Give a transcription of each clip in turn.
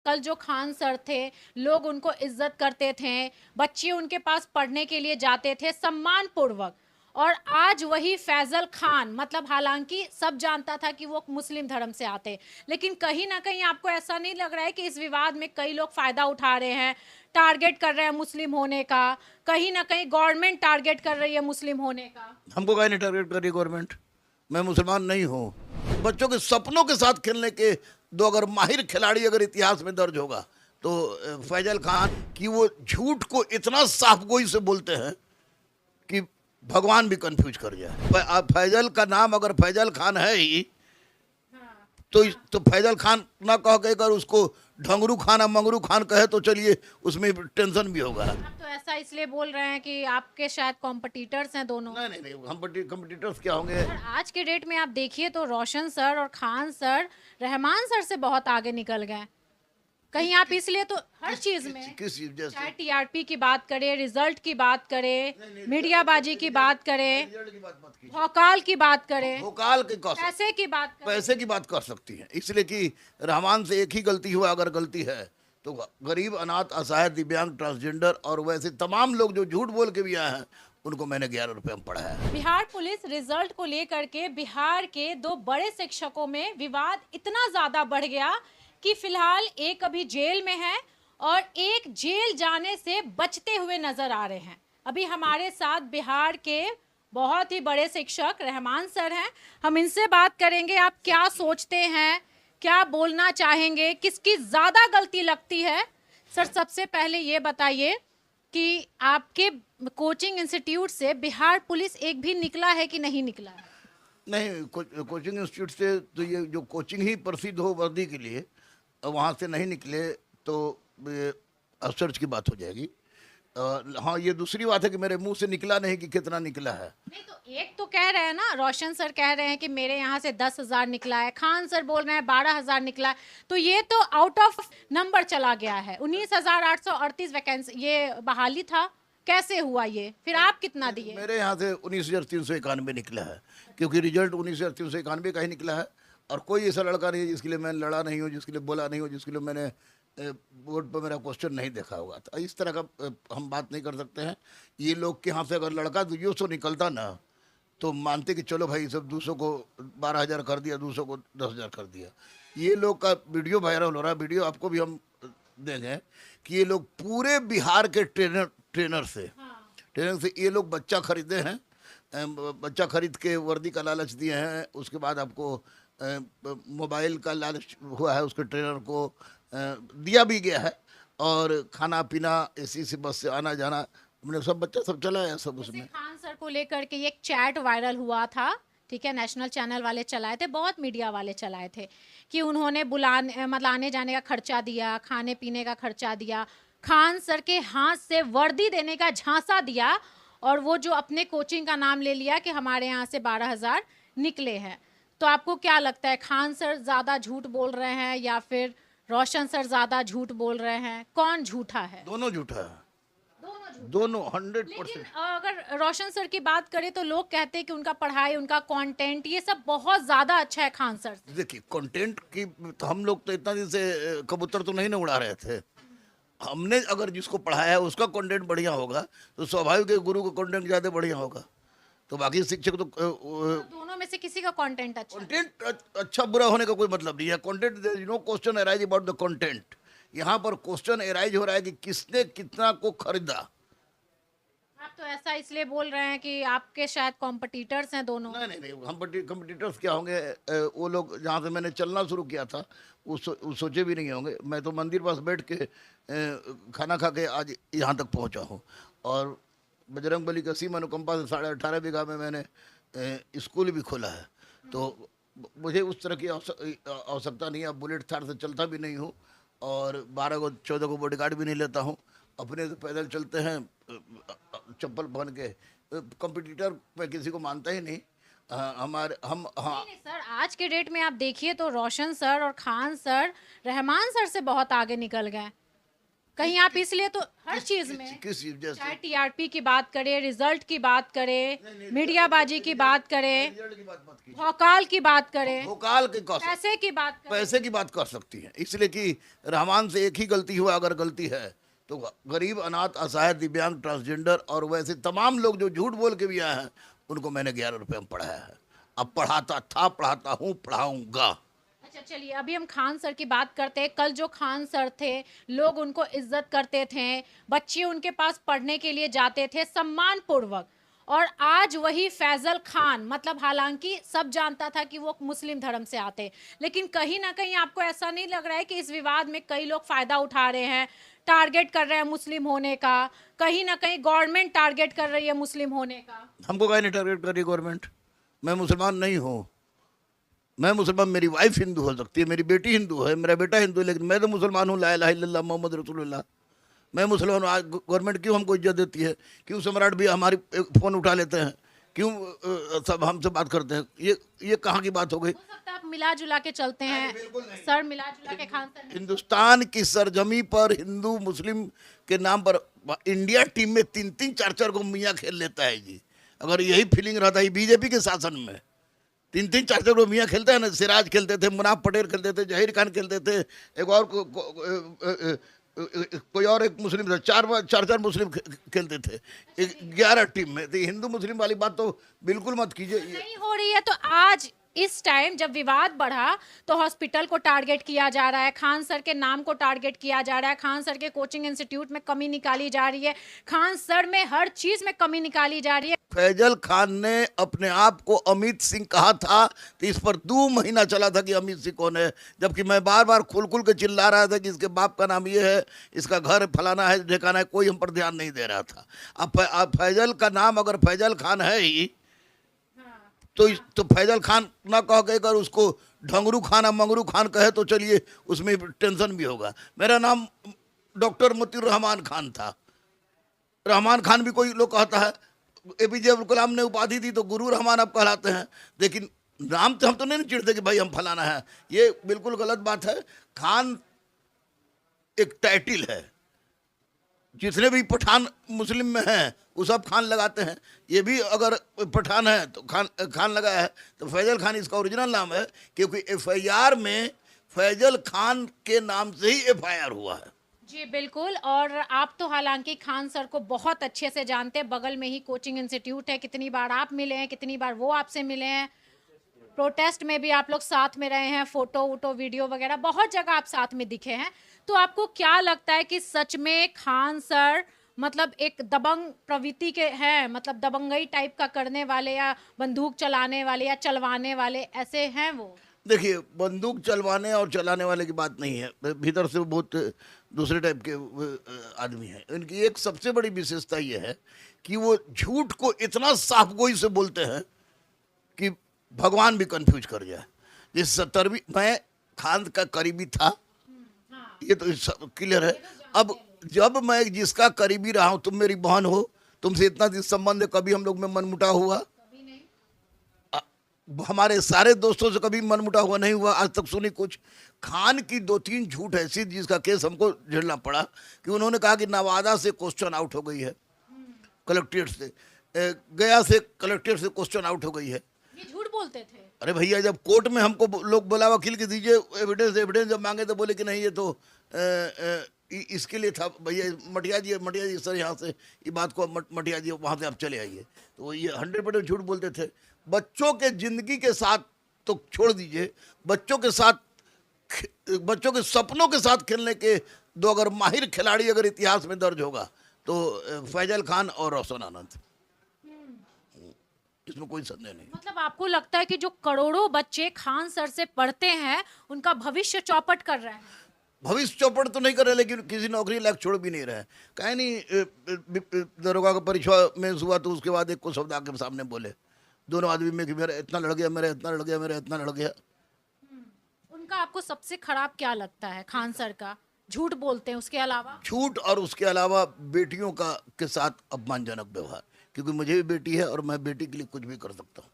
कल जो खान सर थे, लोग उनको इज्जत करते थे, बच्चे उनके पास पढ़ने के लिए जाते थे सम्मान पूर्वक। और आज वही फैजल खान, मतलब हालांकि सब जानता था कि वो मुस्लिम धर्म से आते, लेकिन कहीं ना कहीं आपको ऐसा नहीं लग रहा है कि इस विवाद में कई लोग फायदा उठा रहे हैं, टारगेट कर रहे हैं मुस्लिम होने का, कहीं ना कहीं गवर्नमेंट टारगेट कर रही है मुस्लिम होने का? हमको काहे नहीं टारगेट कर रही गवर्नमेंट? मैं मुसलमान नहीं हूँ। बच्चों के सपनों के साथ खेलने के दो अगर माहिर खिलाड़ी अगर इतिहास में दर्ज होगा तो फैजल खान की वो झूठ को इतना साफगोई से बोलते हैं कि भगवान भी कंफ्यूज कर जाए। फैजल का नाम अगर फैजल खान है ही तो फैजल खान ना कह के अगर उसको ढंगरू खान या मंगरू खान कहे तो चलिए उसमें टेंशन भी होगा। आप तो ऐसा इसलिए बोल रहे हैं कि आपके शायद कॉम्पिटिटर्स हैं दोनों। नहीं नहीं नहीं, हम कंपटीटर्स क्या होंगे? और आज के डेट में आप देखिए तो रोशन सर और खान सर रहमान सर से बहुत आगे निकल गए। कहीं आप इसलिए तो हर चीज में, किस चीज चाहे जैसे? टीआरपी की बात करें, रिजल्ट की बात करें, मीडियाबाजी की बात करें, रिजल्ट की बात मत कीजिए। भौकाल की बात करें, भोकाल के कौशल पैसे की बात करें। पैसे की बात कर सकती है, इसलिए कि रहमान से एक ही गलती हुआ, अगर गलती है तो गरीब, अनाथ, असहाय, दिव्यांग, ट्रांसजेंडर और वैसे तमाम लोग जो झूठ बोल के भी आए हैं उनको मैंने 11 रुपए में पढ़ाया है। बिहार पुलिस रिजल्ट को लेकर के बिहार के दो बड़े शिक्षकों में विवाद इतना ज्यादा बढ़ गया कि फिलहाल एक अभी जेल में है और एक जेल जाने से बचते हुए नजर आ रहे हैं। अभी हमारे साथ बिहार के बहुत ही बड़े शिक्षक रहमान सर हैं, हम इनसे बात करेंगे। आप क्या सोचते हैं, क्या बोलना चाहेंगे, किसकी ज्यादा गलती लगती है? सर सबसे पहले ये बताइए कि आपके कोचिंग इंस्टीट्यूट से बिहार पुलिस एक भी निकला है कि नहीं निकला है? नहीं, कोचिंग इंस्टीट्यूट से तो ये जो कोचिंग ही प्रसिद्ध हो वर्दी के लिए, वहाँ से नहीं निकले तो ये अफसर्स की बात हो जाएगी। हाँ, ये दूसरी बात है कि मेरे मुंह से निकला नहीं कि कितना निकला है। नहीं तो एक तो कह रहे हैं ना, रोशन सर कह रहे हैं कि मेरे यहाँ से 10,000 निकला है, खान सर बोल रहे हैं 12,000 निकला है, तो ये तो आउट ऑफ नंबर चला गया है। 19,838 वैकेंसी ये बहाली था, कैसे हुआ ये? फिर आप कितना दिए? मेरे यहाँ से 19,391 निकला है, क्योंकि रिजल्ट 19,391 का ही निकला है। और कोई ऐसा लड़का नहीं है जिसके लिए मैं लड़ा नहीं हूँ, जिसके लिए बोला नहीं हूँ, जिसके लिए मैंने बोर्ड पर मेरा क्वेश्चन नहीं देखा होगा। तो इस तरह का हम बात नहीं कर सकते हैं। ये लोग के यहाँ से अगर लड़का 200 निकलता ना तो मानते कि चलो भाई सब 200 को 12,000 कर दिया, 200 को 10,000 कर दिया। ये लोग का वीडियो वायरल हो रहा है, वीडियो आपको भी हम देंगे कि ये लोग पूरे बिहार के ट्रेनर से ये लोग बच्चा खरीदे हैं। बच्चा खरीद के वर्दी का लालच दिए हैं, उसके बाद आपको मोबाइल का लालच हुआ है, उसके ट्रेनर को दिया भी गया है। और खाना पीना, एसी से बस से आना जाना, हमने सब बच्चा सब चलाया सब जैसे उसमें। खान सर को लेकर के एक चैट वायरल हुआ था, ठीक है, नेशनल चैनल वाले चलाए थे, बहुत मीडिया वाले चलाए थे कि उन्होंने बुलाने मतलब आने जाने का खर्चा दिया, खाने पीने का खर्चा दिया, खान सर के हाथ से वर्दी देने का झांसा दिया, और वो जो अपने कोचिंग का नाम ले लिया कि हमारे यहाँ से 12,000 निकले हैं। तो आपको क्या लगता है, खान सर ज़्यादा झूठ बोल रहे हैं या फिर रोशन सर ज़्यादा झूठ बोल रहे हैं? कौन झूठा है? दोनों झूठा है, दोनों झूठा। दोनों लेकिन 100%। अगर रोशन सर की बात करें तो लोग कहते हैं कि उनका पढ़ाई, उनका कंटेंट, ये सब बहुत ज्यादा अच्छा है खान सर से। देखिए, कंटेंट की तो हम लोग तो इतना दिन से कबूतर तो नहीं ना उड़ा रहे थे। हमने अगर जिसको पढ़ाया है उसका कंटेंट बढ़िया होगा तो स्वाभाविक है गुरु का कंटेंट ज़्यादा बढ़िया होगा। तो बाकी शिक्षक तो तो दोनों में से किसी का कंटेंट अच्छा है? कंटेंट अच्छा बुरा होने का कोई मतलब नहीं है। Content, there is no question arise about the content. यहाँ पर क्वेश्चन अराइज हो रहा है कि किसने कितना को खरीदा। आप तो ऐसा इसलिए बोल रहे हैं कि आपके शायद कॉम्पिटिटर्स हैं दोनों। नहीं नहीं नहीं, हम कंपटीटर्स क्या होंगे? वो लोग जहाँ से मैंने चलना शुरू किया था वो सोचे भी नहीं होंगे। मैं तो मंदिर पास बैठ के खाना खा के आज यहाँ तक पहुँचा हूँ। और बजरंग बली का सीम अनुकंपा से 18.5 बीघा में मैंने स्कूल भी खोला है। तो मुझे उस तरह की आवश्यकता नहीं है। अब बुलेट थार से चलता भी नहीं हूँ और 12 को 14 को बॉडीगार्ड भी नहीं लेता हूँ। अपने तो पैदल चलते हैं चप्पल पहन के। कंपटीटर मैं किसी को मानता ही नहीं। हमारे हम हाँ। नहीं नहीं सर, आज के डेट में आप देखिए तो रोशन सर और खान सर रहमान सर से बहुत आगे निकल गए। कहीं आप इसलिए तो हर चीज में, किस जैसे चाहे टीआरपी की बात करें, रिजल्ट की बात करें, मीडियाबाजी की बात करें, रिजल्ट की बात मत कीजिए, भौकाल की बात करें, भोकाल की कौशल पैसे की बात करें। पैसे की बात कर सकती है, इसलिए कि रहमान से एक ही गलती हुआ, अगर गलती है तो गरीब, अनाथ, असहाय, दिव्यांग, ट्रांसजेंडर और वैसे तमाम लोग जो झूठ बोल के भी आए हैं उनको मैंने 11 रुपए में पढ़ाया है। अब पढ़ाता था, पढ़ाता हूँ, पढ़ाऊंगा। अच्छा चलिए, अभी हम खान सर की बात करते हैं। कल जो खान सर थे, लोग उनको इज्जत करते थे, बच्चे उनके पास पढ़ने के लिए जाते थे सम्मान पूर्वक, और आज वही फैजल खान, मतलब हालांकि सब जानता था कि वो मुस्लिम धर्म से आते, लेकिन कहीं ना कहीं आपको ऐसा नहीं लग रहा है कि इस विवाद में कई लोग फायदा उठा रहे हैं, टारगेट कर रहे हैं मुस्लिम होने का, कहीं ना कहीं गवर्नमेंट टारगेट कर रही है मुस्लिम होने का? हमको कहीं नहीं टारगेट कर रही गवर्नमेंट। मैं मुसलमान नहीं हूँ, मैं मुसलमान, मेरी वाइफ हिंदू हो सकती है, मेरी बेटी हिंदू है, मेरा बेटा हिंदू है, लेकिन मैं तो मुसलमान हूँ। ला इलाहा इल्लल्लाह मोहम्मद रसूलुल्लाह। मैं मुसलमान हूँ। आज गवर्नमेंट क्यों हमको इज्जत देती है? क्यों सम्राट भी हमारी फ़ोन उठा लेते हैं? क्यों सब हमसे बात करते हैं? ये कहाँ की बात हो गई? हो सकता है आप मिला जुला के चलते हैं सर, मिला जुला के खान सर। हिंदुस्तान की सरजमी पर हिंदू मुस्लिम के नाम पर इंडिया टीम में 3-3 4-4 को मियाँ खेल लेता है जी। अगर यही फीलिंग रहता है बीजेपी के शासन में, 3-3 4-4 को मियाँ खेलता है ना, सिराज खेलते थे, मुनाफ पटेल खेलते थे, जहीर खान खेलते थे, एक और कोई और एक मुस्लिम था, 4-4 मुस्लिम खेलते थे 11 टीम में। तो हिंदू मुस्लिम वाली बात तो बिल्कुल मत कीजिए। नहीं हो रही है तो आज इस टाइम जब विवाद बढ़ा तो हॉस्पिटल को टारगेट किया जा रहा है, खान सर के नाम को टारगेट किया जा रहा है, खान सर के कोचिंग इंस्टीट्यूट में कमी निकाली जा रही है, खान सर में हर चीज में कमी निकाली जा रही है। फैजल खान ने अपने आप को अमित सिंह कहा था, तो इस पर 2 महीना चला था कि अमित सिंह कौन है, जबकि मैं बार बार खुल खुल के चिल्ला रहा था कि इसके बाप का नाम ये है, इसका घर फलाना है, ठिकाना है, कोई हम पर ध्यान नहीं दे रहा था। अब फैजल का नाम अगर फैजल खान है ही तो फैजल खान ना कह के अगर उसको ढंगरू खान या मंगरू खान कहे तो चलिए उसमें टेंशन भी होगा। मेरा नाम डॉक्टर मोतीउर रहमान खान था। रहमान खान भी कोई लोग कहता है, एपीजे अब्दुल कलाम ने उपाधि दी तो गुरु रहमान अब कहलाते हैं, लेकिन नाम तो हम तो नहीं चिढ़ते कि भाई हम फलाना है, ये बिल्कुल गलत बात है। खान एक टाइटिल है, जितने भी पठान मुस्लिम में हैं वो सब खान लगाते हैं, ये भी अगर पठान है तो खान लगाया है। तो फैजल खान इसका ओरिजिनल नाम है, क्योंकि एफआईआर में फैजल खान के नाम से ही एफआईआर हुआ है। जी बिल्कुल, और आप तो हालांकि खान सर को बहुत अच्छे से जानते हैं, बगल में ही कोचिंग इंस्टीट्यूट है, कितनी बार आप मिले हैं, कितनी बार वो आपसे मिले हैं, प्रोटेस्ट में भी आप लोग साथ में रहे हैं, फोटो वोटो वीडियो वगैरह बहुत जगह आप साथ में दिखे हैं। तो आपको क्या लगता है कि सच में खान सर मतलब एक दबंग प्रवृत्ति के हैं, मतलब दबंगई टाइप का करने वाले, या बंदूक चलाने वाले या चलवाने वाले ऐसे हैं वो? देखिए, बंदूक चलवाने और चलाने वाले की बात नहीं है, भीतर से बहुत दूसरे टाइप के आदमी हैं। इनकी एक सबसे बड़ी विशेषता ये है कि वो झूठ को इतना साफगोई से बोलते हैं कि भगवान भी कंफ्यूज कर जाए। जिस 70वीं मैं खान का करीबी था, ये तो क्लियर है। अब जब मैं जिसका करीबी रहा हूं, तुम मेरी बहन हो, तुमसे इतना दिन संबंध है, कभी हम लोग में मनमुटाव हुआ? हमारे सारे दोस्तों से कभी मनमुटाव हुआ नहीं हुआ, आज तक सुनी कुछ। खान की 2-3 झूठ ऐसी जिसका केस हमको झेलना पड़ा कि उन्होंने कहा कि नवादा से क्वेश्चन आउट हो गई है, कलेक्ट्रेट से, गया से कलेक्ट्रेट से क्वेश्चन आउट हो गई है। ये झूठ बोलते थे? अरे भैया, जब कोर्ट में हमको लोग बोला वकील के दीजिए एविडेंस जब मांगे तो बोले कि नहीं ये तो इसके लिए था भैया, मटिया जी सर यहाँ से ये बात को मटिया जी वहाँ से आप चले आइए। तो ये 100% झूठ बोलते थे। बच्चों के जिंदगी के साथ तो छोड़ दीजिए, बच्चों के सपनों के साथ खेलने के 2 अगर माहिर खिलाड़ी अगर इतिहास में दर्ज होगा तो फैजल खान और रोशन आनंद, इसमें कोई संदेह नहीं। मतलब आपको लगता है कि जो करोड़ों बच्चे खान सर से पढ़ते हैं उनका भविष्य चौपट कर रहे हैं? भविष्य चौपट तो नहीं कर रहे, लेकिन किसी नौकरी लायक छोड़ भी नहीं रहे। कहीं नहीं, दरोगा का परीक्षा में हुआ तो उसके बाद एक को शब्द आके सामने बोले, दोनों आदमी में कि मेरा इतना लड़ गया, मेरा इतना लड़ गया, मेरा इतना लड़ गया। उनका आपको सबसे खराब क्या लगता है खान सर का? झूठ बोलते हैं, उसके अलावा? झूठ और उसके अलावा बेटियों का के साथ अपमानजनक व्यवहार, क्योंकि मुझे भी बेटी है और मैं बेटी के लिए कुछ भी कर सकता हूँ।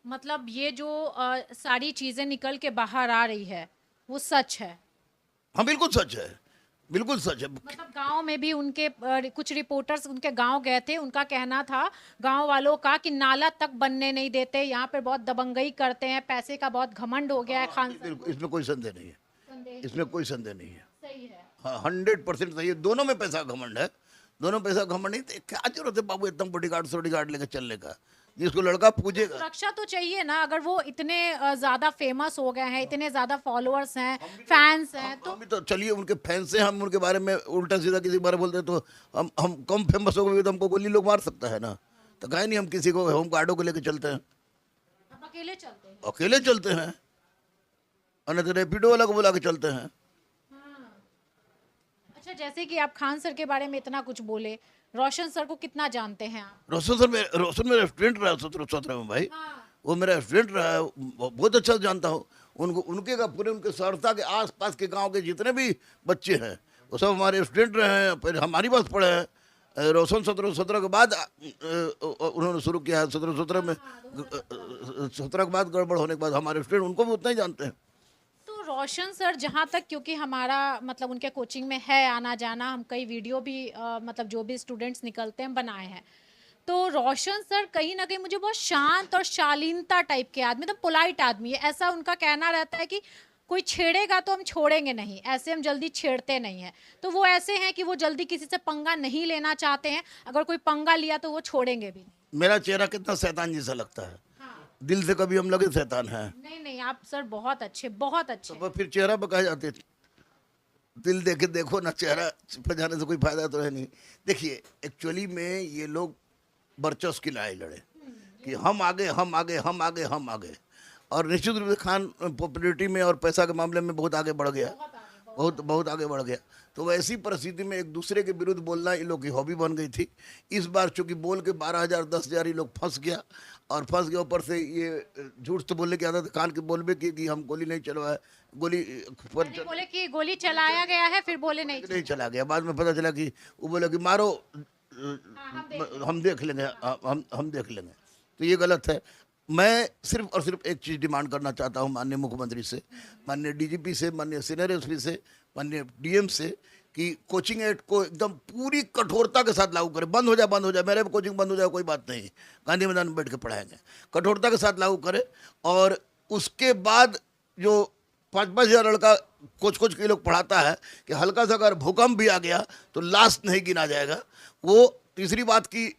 मतलब ये जो सारी चीजें निकल के बाहर आ रही है वो सच है? हाँ बिल्कुल सच है। बिल्कुल सच है। मतलब गांव में भी उनके कुछ रिपोर्टर्स उनके गांव गए थे, उनका कहना था गांव वालों का कि नाला तक बनने नहीं देते, यहाँ पे बहुत दबंगई करते हैं, पैसे का बहुत घमंड हो गया है खान सर बिल्कुल, इसमें कोई संदेह नहीं है, संदेह इसमें कोई संदेह नहीं है। सही है। हाँ, 100% सही है। दोनों में पैसा घमंड है, दोनों पैसा घमंड नहीं। तो क्या जरूरत है बाबू इतना बॉडीगार्ड लेके चलने का, जिसको लड़का पूजेगा। सुरक्षा तो चाहिए ना, अगर वो इतने ज्यादा फेमस हो गए हैं, इतने ज्यादा फॉलोअर्स हैं, फैंस हैं, तो हम भी तो चलिए उनके फैन से हम उनके बारे में उल्टा सीधा किसी के बारे में बोलते हैं, तो हम कम फेमस हो गए तो हमको गोली लोग मार सकता है ना। तो कहीं नहीं, हम किसी को होम गार्डों को लेके चलते हैं, आप अकेले चलते हैं। अकेले चलते हैं, और नहीं तो रैपिडो वाला को बुला के चलते हैं। अच्छा, जैसे कि आप खान सर के बारे में इतना कुछ बोले, रोशन सर को कितना जानते हैं आप? रोशन मेरा स्टूडेंट रहा 17 में भाई। वो मेरा स्टूडेंट रहा है, बहुत अच्छा जानता हूँ उनको। उनके का पूरे उनके सहरसा के आसपास के गांव के जितने भी बच्चे हैं वो सब हमारे स्टूडेंट रहे हैं, फिर हमारी पास पढ़े हैं। रोशन 17 के बाद उन्होंने शुरू किया है। 17 में 17 के बाद गड़बड़ होने के बाद हमारे स्टूडेंट उनको भी उतना ही जानते हैं। तो रोशन सर जहाँ तक, क्योंकि हमारा मतलब उनके कोचिंग में है आना जाना, हम कई वीडियो भी मतलब जो भी स्टूडेंट्स निकलते हैं बनाए हैं, तो रोशन सर कहीं ना कहीं मुझे बहुत शांत और शालीनता टाइप के आदमी, मतलब पोलाइट आदमी है, ऐसा उनका कहना रहता है कि कोई छेड़ेगा तो हम छोड़ेंगे नहीं, ऐसे हम जल्दी छेड़ते नहीं हैं। तो वो ऐसे हैं कि वो जल्दी किसी से पंगा नहीं लेना चाहते हैं, अगर कोई पंगा लिया तो वो छोड़ेंगे भी नहीं। मेरा चेहरा कितना शैतान जैसा लगता है, दिल से कभी हम लगे शैतान हैं। नहीं नहीं, आप सर बहुत अच्छे, बहुत अच्छे। तो फिर चेहरा पे कहा जाते, दिल देखे देखो ना, चेहरा पे जाने से कोई फायदा तो है नहीं। देखिए एक्चुअली में ये लोग वर्चस्व की लड़ाई लड़े कि हम आगे हम आगे हम आगे हम आगे, और निश्चित रूप से खान पॉपुलरिटी में और पैसा के मामले में बहुत आगे बढ़ गया, बहुत आगे बढ़ गया। तो वैसी परिस्थिति में एक दूसरे के विरुद्ध बोलना इन लोग की हॉबी बन गई थी। इस बार चूंकि बोल के 12,000 10,000 ये लोग फंस गया, और फंस गया ऊपर से ये झूठ तो बोलने की आदत खान की बोलबे की कि हम गोली नहीं चलवाए, गोली पर बोले कि गोली चलाया गया है, फिर बोले नहीं चला गया। बाद में पता चला कि वो बोला कि मारो, हम देख लेंगे, हम देख लेंगे। तो ये गलत है। मैं सिर्फ और सिर्फ एक चीज़ डिमांड करना चाहता हूँ माननीय मुख्यमंत्री से, माननीय डीजीपी से, माननीय सीनियर एसपी से, माननीय डीएम से, कि कोचिंग एक्ट को एकदम पूरी कठोरता के साथ लागू करें। बंद हो जाए, मेरे कोचिंग बंद हो जाए कोई बात नहीं, गांधी मैदान में बैठ के पढ़ाएंगे। कठोरता के साथ लागू करें, और उसके बाद जो 5-5 हज़ार लड़का कुछ के लोग पढ़ाता है कि हल्का सा अगर भूकंप भी आ गया तो लाश नहीं गिना जाएगा। वो तीसरी बात की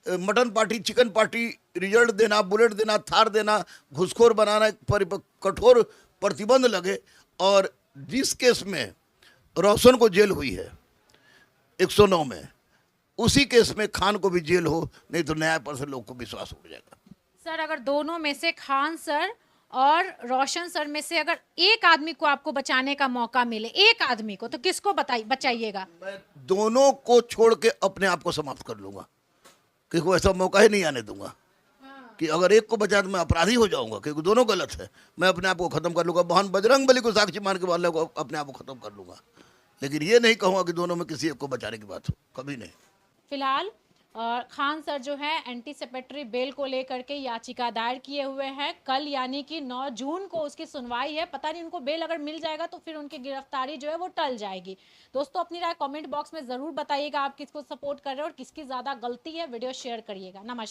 mutton party, chicken party, result देना, बुलेट देना, थार देना, घुसखोर बनाना पर कठोर प्रतिबंध लगे। और जिस केस में रोशन को जेल हुई है 109 में, उसी केस में खान को भी जेल हो, नहीं तो न्याय पर से लोग को विश्वास उठ जाएगा। सर, अगर दोनों में से खान सर और रोशन सर में से अगर एक आदमी को आपको बचाने का मौका मिले, एक आदमी को, तो किसको बचाइएगा? मैं दोनों को छोड़ के अपने आप को समाप्त कर लूंगा, क्योंकि ऐसा मौका ही नहीं आने दूंगा कि अगर एक को बचा तो मैं अपराधी हो जाऊंगा, क्योंकि दोनों गलत है। मैं अपने आप को खत्म कर लूंगा, भगवान बजरंग बली को साक्षी मान के वाले को अपने आप को खत्म कर लूंगा, लेकिन ये नहीं कहूंगा कि दोनों में किसी एक को बचाने की बात हो, कभी नहीं। फिलहाल खान सर जो है एंटीसिपेटरी बेल को लेकर के याचिका दायर किए हुए हैं। कल यानी कि 9 जून को उसकी सुनवाई है। पता नहीं उनको बेल अगर मिल जाएगा तो फिर उनकी गिरफ्तारी जो है वो टल जाएगी। दोस्तों, अपनी राय कमेंट बॉक्स में ज़रूर बताइएगा, आप किसको सपोर्ट कर रहे हो और किसकी ज़्यादा गलती है। वीडियो शेयर करिएगा। नमस्कार।